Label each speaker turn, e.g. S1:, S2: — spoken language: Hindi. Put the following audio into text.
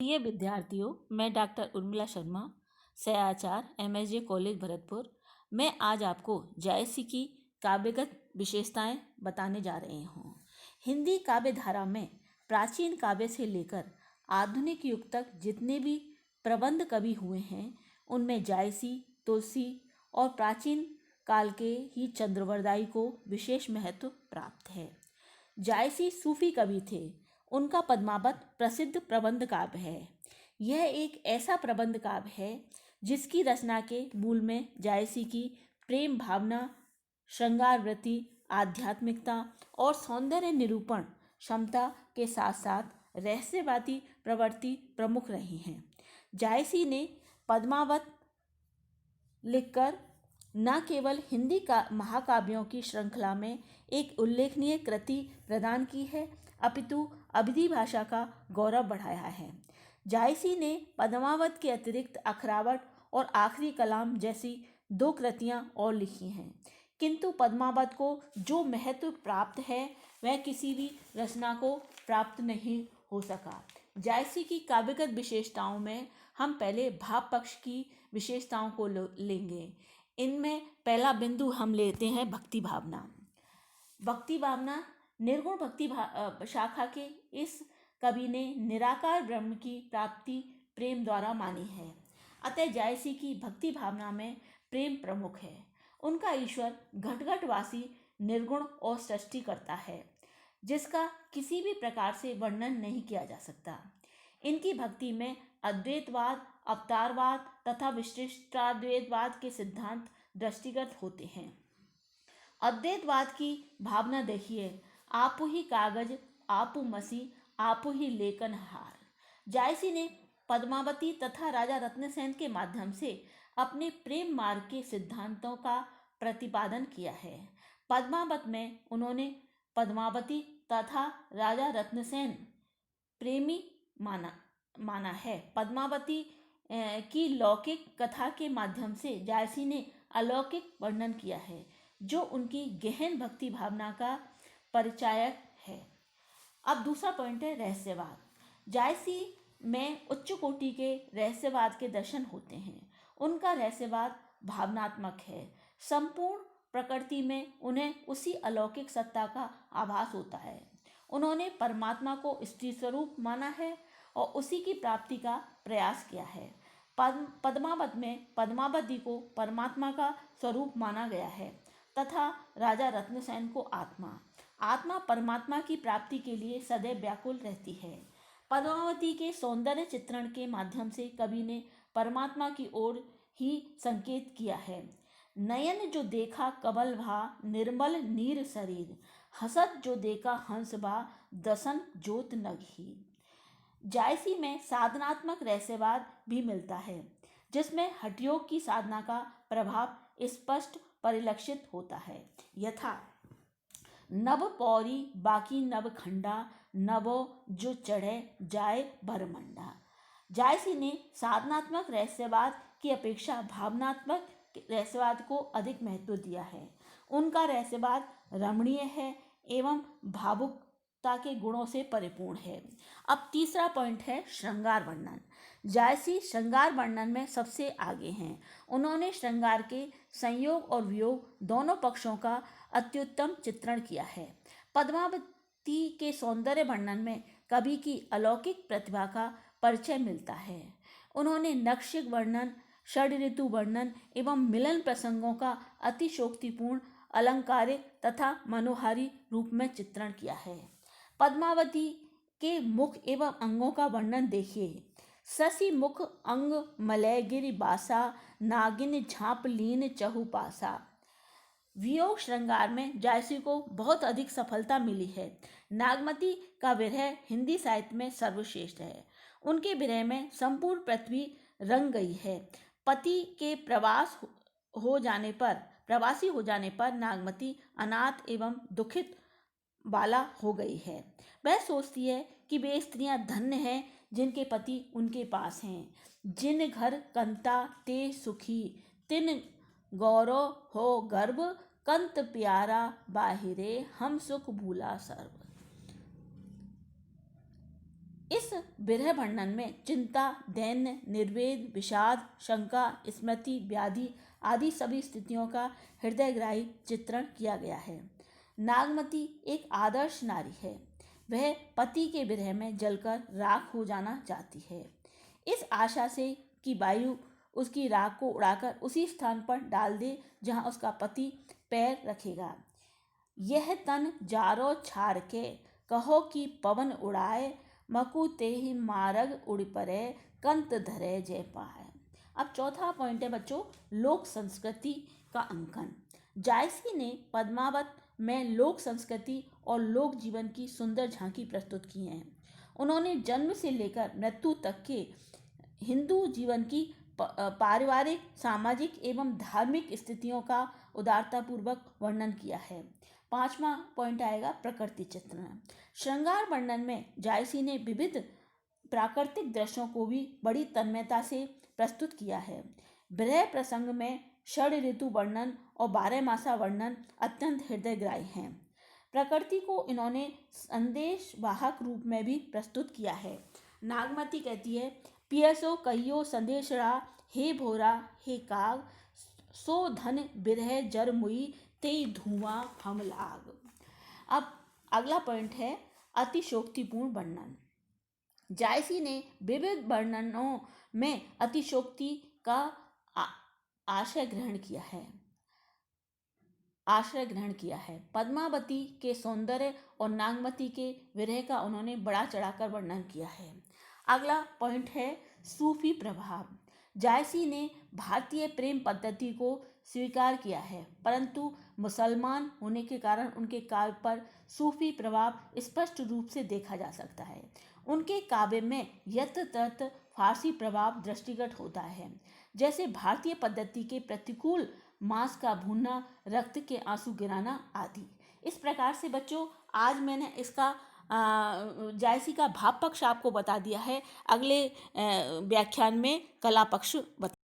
S1: प्रिय विद्यार्थियों, मैं डॉक्टर उर्मिला शर्मा, सहाचार्य MSJ कॉलेज भरतपुर। मैं आज आपको जायसी की काव्यगत विशेषताएं बताने जा रही हूँ। हिंदी काव्य धारा में प्राचीन काव्य से लेकर आधुनिक युग तक जितने भी प्रबंध कवि हुए हैं, उनमें जायसी, तुलसी और प्राचीन काल के ही चंद्रवरदाई को विशेष महत्व प्राप्त है। जायसी सूफी कवि थे। उनका पद्मावत प्रसिद्ध प्रबंध काव्य है। यह एक ऐसा प्रबंध काव्य है जिसकी रचना के मूल में जायसी की प्रेम भावना, श्रृंगार वृत्ति, आध्यात्मिकता और सौंदर्य निरूपण क्षमता के साथ साथ रहस्यवादी प्रवृत्ति प्रमुख रही हैं। जायसी ने पद्मावत लिखकर न केवल हिंदी का महाकाव्यों की श्रृंखला में एक उल्लेखनीय कृति प्रदान की है, अपितु अवधी भाषा का गौरव बढ़ाया है। जायसी ने पद्मावत के अतिरिक्त अखरावट और आखिरी कलाम जैसी 2 कृतियां और लिखी हैं, किंतु पद्मावत को जो महत्व प्राप्त है वह किसी भी रचना को प्राप्त नहीं हो सका। जायसी की काव्यगत विशेषताओं में हम पहले भाव पक्ष की विशेषताओं को लेंगे। इनमें पहला बिंदु हम लेते हैं भक्ति भावना। भक्ति भावना निर्गुण भक्ति शाखा के इस कवि ने निराकार ब्रह्म की प्राप्ति प्रेम द्वारा मानी है। अतः जायसी की भक्ति भावना में प्रेम प्रमुख है। उनका ईश्वर घटघटवासी निर्गुण और सृष्टि करता है, जिसका किसी भी प्रकार से वर्णन नहीं किया जा सकता। इनकी भक्ति में अद्वैतवाद, अवतारवाद तथा विशिष्टाद्वैतवाद के सिद्धांत दृष्टिगत होते हैं। अद्वैतवाद की भावना देखिए, आपु ही कागज, आपु मसी, आपु ही लेखन हार। जायसी ने पद्मावती तथा राजा रत्नसेन के माध्यम से अपने प्रेम मार्ग के सिद्धांतों का प्रतिपादन किया है। पद्मावत में उन्होंने पद्मावती तथा राजा रत्नसेन प्रेमी माना है। पद्मावती की लौकिक कथा के माध्यम से जायसी ने अलौकिक वर्णन किया है, जो उनकी गहन भक्ति भावना का परिचायक है। अब दूसरा पॉइंट है रहस्यवाद। जायसी में उच्च कोटि के रहस्यवाद के दर्शन होते हैं। उनका रहस्यवाद भावनात्मक है। संपूर्ण प्रकृति में उन्हें उसी अलौकिक सत्ता का आभास होता है। उन्होंने परमात्मा को स्त्री स्वरूप माना है और उसी की प्राप्ति का प्रयास किया है। पद्मावत में पद्मावती को परमात्मा का स्वरूप माना गया है तथा राजा रत्नसेन को आत्मा परमात्मा की प्राप्ति के लिए सदैव व्याकुल रहती है। पद्मावती के सौंदर्य चित्रण के माध्यम से कवि ने परमात्मा की ओर ही संकेत किया है। नयन जो देखा कमल भा, निर्मल नीर शरीर, हसत जो देखा हंस भा, दसन ज्योत नगही। जायसी में साधनात्मक रहस्यवाद भी मिलता है, जिसमें हठयोग की साधना का प्रभाव स्पष्ट परिलक्षित होता है। यथा नव पौरी बाकी नव खंडा, नवो जो चढ़े जाए भरमंडा। जायसी ने साधनात्मक रहस्यवाद की अपेक्षा भावनात्मक रहस्यवाद को अधिक महत्व दिया है। उनका रहस्यवाद रमणीय है एवं भावुकता के गुणों से परिपूर्ण है। अब तीसरा पॉइंट है श्रृंगार वर्णन। जायसी श्रृंगार वर्णन में सबसे आगे हैं। उन्होंने श्रृंगार के संयोग और वियोग दोनों पक्षों का अत्युत्तम चित्रण किया है। पद्मावती के सौंदर्य वर्णन में कवि की अलौकिक प्रतिभा का परिचय मिलता है। उन्होंने नक्षिक वर्णन, षड ऋतु वर्णन एवं मिलन प्रसंगों का अतिशोक्तिपूर्ण, अलंकारिक तथा मनोहारी रूप में चित्रण किया है। पद्मावती के मुख एवं अंगों का वर्णन देखिए। शशि मुख अंग मलय गिरि बासा, नागिन झाँप लीन चहुपासा। वियोग श्रृंगार में जायसी को बहुत अधिक सफलता मिली है। नागमती का विरह हिंदी साहित्य में सर्वश्रेष्ठ है। उनके विरह में संपूर्ण पृथ्वी रंग गई है। पति के प्रवासी हो जाने पर नागमती अनाथ एवं दुखित बाला हो गई है। वह सोचती है कि वे स्त्रियां धन्य हैं जिनके पति उनके पास हैं। जिन घर कंता ते सुखी, तिन गौरव हो गर्भ, कंत प्यारा बाहिरे, हम सुख भूला सर्व। इस विरह वर्णन में चिंता, दैन्य, निर्वेद, विषाद, शंका, स्मृति, व्याधि आदि सभी स्थितियों का हृदयग्राही चित्रण किया गया है। नागमती एक आदर्श नारी है। वह पति के विरह में जलकर राख हो जाना चाहती है। इस आशा से कि वायु उसकी राख को उड़ाकर उसी स्थान पर डाल दे जहाँ उसका पति पैर रखेगा। यह तन जारो छाड़ के कहो कि पवन उड़ाए, मकु तेहि मारग उड़ परे, कंत धरे जय पाए। अब चौथा पॉइंट है बच्चों, लोक संस्कृति का अंकन। जायसी ने पद्मावत में लोक संस्कृति और लोक जीवन की सुंदर झांकी प्रस्तुत की है। उन्होंने जन्म से लेकर मृत्यु तक के हिंदू जीवन की पारिवारिक, सामाजिक एवं धार्मिक स्थितियों का उदारतापूर्वक वर्णन किया है। पांचवा पॉइंट आएगा प्रकृति चित्रण। श्रृंगार वर्णन में जायसी ने विविध प्राकृतिक दृश्यों को भी बड़ी तन्मयता से प्रस्तुत किया है। विरह प्रसंग में षड ऋतु वर्णन और बारहमासा वर्णन अत्यंत हृदयग्राही हैं। प्रकृति को इन्होंने संदेश वाहक रूप में भी प्रस्तुत किया है। नागमती कहती है, पियसो कहियो संदेशड़ा, हे भोरा हे काग, सो धन बिरह जर मुई, ते धुआं हम लाग। अब अगला पॉइंट है अतिशोक्तिपूर्ण वर्णन। जायसी ने विविध वर्णनों में अतिशोक्ति का आश्रय ग्रहण किया है। पद्मावती के सौंदर्य और नागमती के विरह का उन्होंने बड़ा चढ़ाकर वर्णन किया है। अगला पॉइंट है सूफी प्रभाव। जायसी ने भारतीय प्रेम पद्धति को स्वीकार किया है, परंतु मुसलमान होने के कारण उनके काव्य पर सूफी प्रभाव स्पष्ट रूप से देखा जा सकता है। उनके काव्य में यत्र तत्र फारसी प्रभाव दृष्टिगत होता है, जैसे भारतीय पद्धति के प्रतिकूल मांस का भूनना, रक्त के आंसू गिराना आदि। इस प्रकार से बच्चों आज मैंने इसका जायसी का भाव पक्ष आपको बता दिया है। अगले व्याख्यान में कला पक्ष बता